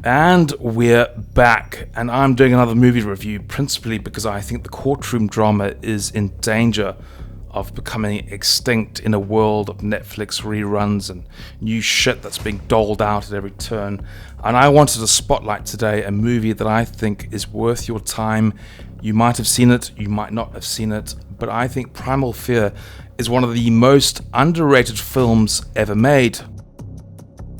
And we're back, and I'm doing another movie review principally because I think the courtroom drama is in danger of becoming extinct in a world of Netflix reruns and new shit that's being doled out at every turn. And I wanted to spotlight today a movie that I think is worth your time. You might have seen it, you might not have seen it, but I think Primal Fear is one of the most underrated films ever made.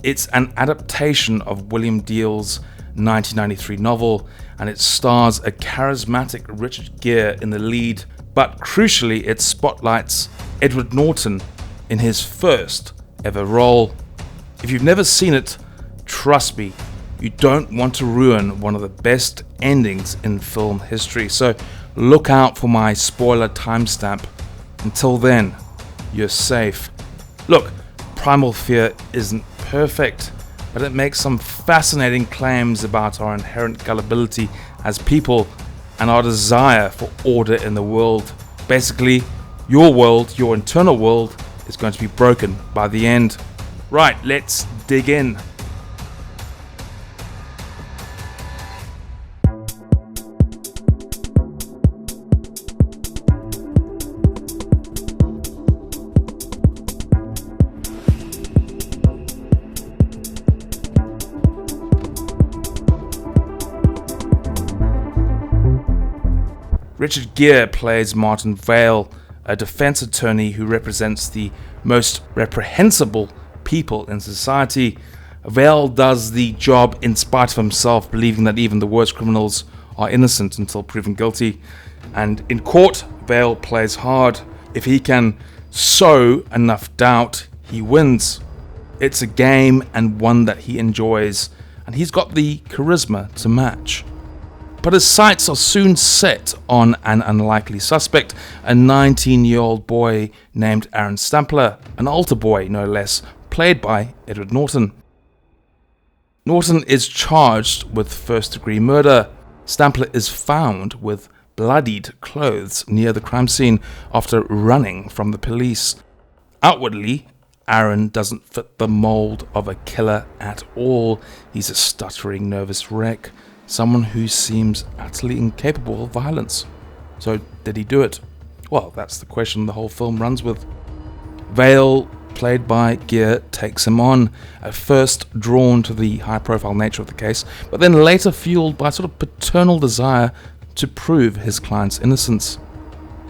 It's an adaptation of William Deal's 1993 novel, and it stars a charismatic Richard Gere in the lead, but crucially it spotlights Edward Norton in his first ever role. If you've never seen it, trust me, you don't want to ruin one of the best endings in film history, so look out for my spoiler timestamp. Until then, you're safe. Look, Primal Fear isn't perfect, but it makes some fascinating claims about our inherent gullibility as people and our desire for order in the world. Basically, your world, your internal world, is going to be broken by the end. Right, let's dig in. Richard Gere plays Martin Vale, a defense attorney who represents the most reprehensible people in society. Vale does the job in spite of himself, believing that even the worst criminals are innocent until proven guilty. And in court, Vale plays hard. If he can sow enough doubt, he wins. It's a game and one that he enjoys, and he's got the charisma to match. But his sights are soon set on an unlikely suspect, a 19-year-old boy named Aaron Stampler, an altar boy no less, played by Edward Norton. Norton is charged with first-degree murder. Stampler is found with bloodied clothes near the crime scene after running from the police. Outwardly, Aaron doesn't fit the mold of a killer at all. He's a stuttering, nervous wreck. Someone who seems utterly incapable of violence. So, did he do it? Well, that's the question the whole film runs with. Vale, played by Gere, takes him on, at first drawn to the high-profile nature of the case, but then later fueled by a sort of paternal desire to prove his client's innocence.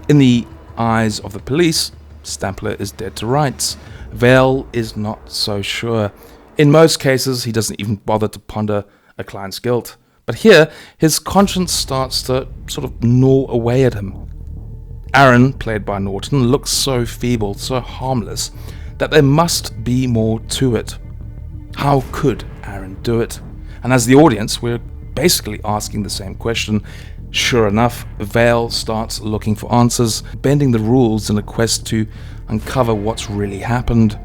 In the eyes of the police, Stampler is dead to rights. Vale is not so sure. In most cases, he doesn't even bother to ponder a client's guilt. But here, his conscience starts to sort of gnaw away at him. Aaron, played by Norton, looks so feeble, so harmless, that there must be more to it. How could Aaron do it? And as the audience, we're basically asking the same question. Sure enough, Vale starts looking for answers, bending the rules in a quest to uncover what's really happened.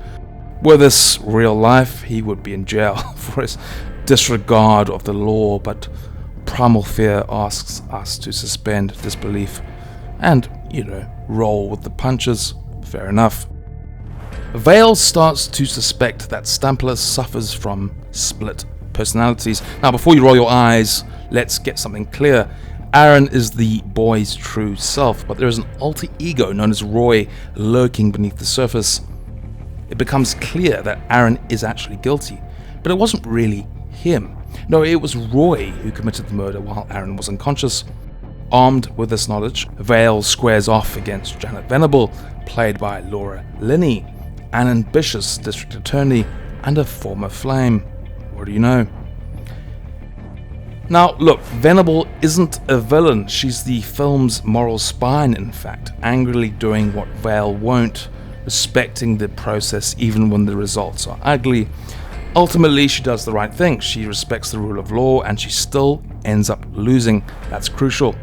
Were this real life, he would be in jail for his disregard of the law, but Primal Fear asks us to suspend disbelief and, roll with the punches. Fair enough. Vale starts to suspect that Stampler suffers from split personalities. Now, before you roll your eyes, let's get something clear. Aaron is the boy's true self, but there is an alter ego known as Roy lurking beneath the surface. It becomes clear that Aaron is actually guilty, but it wasn't really him. No, it was Roy who committed the murder while Aaron was unconscious. Armed with this knowledge, Vale squares off against Janet Venable, played by Laura Linney, an ambitious district attorney and a former flame. What do you know? Now, look, Venable isn't a villain. She's the film's moral spine, in fact, angrily doing what Vale won't, respecting the process even when the results are ugly. Ultimately, she does the right thing. She respects the rule of law, and she still ends up losing. That's crucial.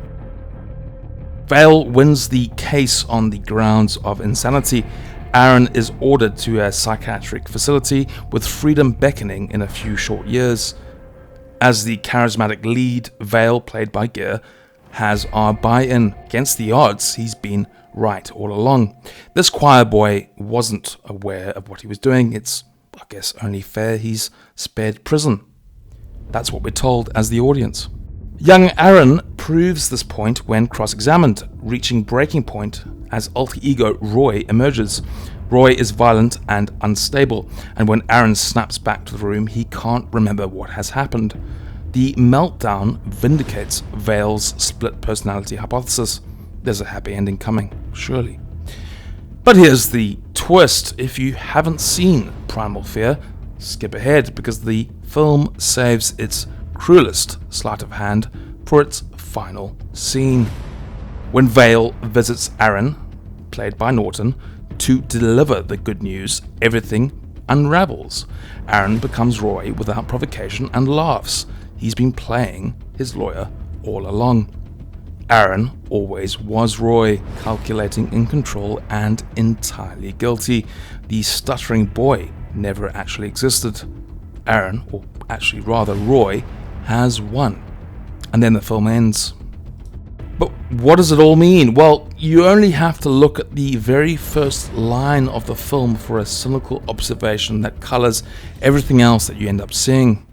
Vale wins the case on the grounds of insanity. Aaron is ordered to a psychiatric facility with freedom beckoning in a few short years. As the charismatic lead, Vale, played by Gere, has our buy-in. Against the odds, he's been right all along. This choir boy wasn't aware of what he was doing. It's, I guess, only fair he's spared prison. That's what we're told as the audience. Young Aaron proves this point when cross-examined, reaching breaking point as alter ego Roy emerges. Roy is violent and unstable, and when Aaron snaps back to the room, he can't remember what has happened. The meltdown vindicates Vale's split personality hypothesis. There's a happy ending coming, surely. But here's the twist. If you haven't seen Primal Fear, skip ahead, because the film saves its cruelest sleight of hand for its final scene. When Vale visits Aaron, played by Norton, to deliver the good news, everything unravels. Aaron becomes Roy without provocation and laughs. He's been playing his lawyer all along. Aaron always was Roy, calculating, in control, and entirely guilty. The stuttering boy never actually existed. Aaron, or actually rather Roy, has won. And then the film ends. But what does it all mean? Well, you only have to look at the very first line of the film for a cynical observation that colors everything else that you end up seeing.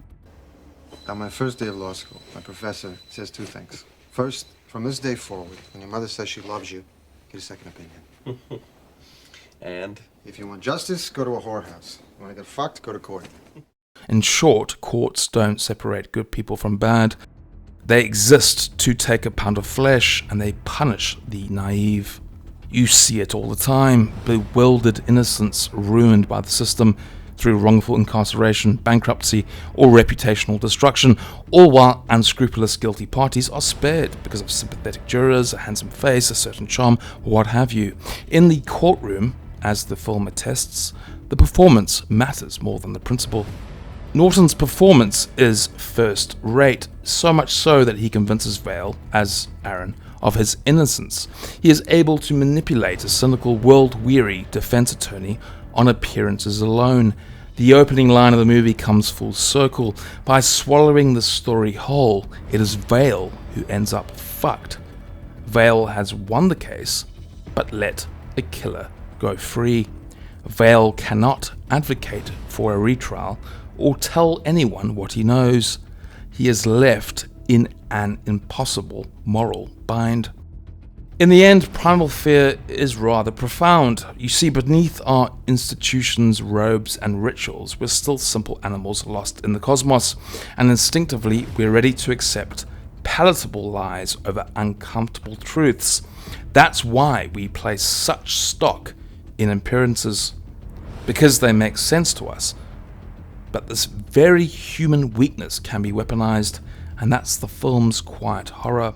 On my first day of law school, my professor says two things. First, from this day forward, when your mother says she loves you, get a second opinion. And? If you want justice, go to a whorehouse. You want to get fucked, go to court. In short, courts don't separate good people from bad. They exist to take a pound of flesh, and they punish the naive. You see it all the time. Bewildered innocents ruined by the system through wrongful incarceration, bankruptcy, or reputational destruction, all while unscrupulous guilty parties are spared because of sympathetic jurors, a handsome face, a certain charm, or what have you. In the courtroom, as the film attests, the performance matters more than the principle. Norton's performance is first rate, so much so that he convinces Vale, as Aaron, of his innocence. He is able to manipulate a cynical, world-weary defense attorney on appearances alone. The opening line of the movie comes full circle. By swallowing the story whole, it is Vale who ends up fucked. Vale has won the case, but let a killer go free. Vale cannot advocate for a retrial or tell anyone what he knows. He is left in an impossible moral bind. In the end, Primal Fear is rather profound. You see, beneath our institutions, robes, and rituals, we're still simple animals lost in the cosmos, and instinctively we're ready to accept palatable lies over uncomfortable truths. That's why we place such stock in appearances, because they make sense to us. But this very human weakness can be weaponized, and that's the film's quiet horror.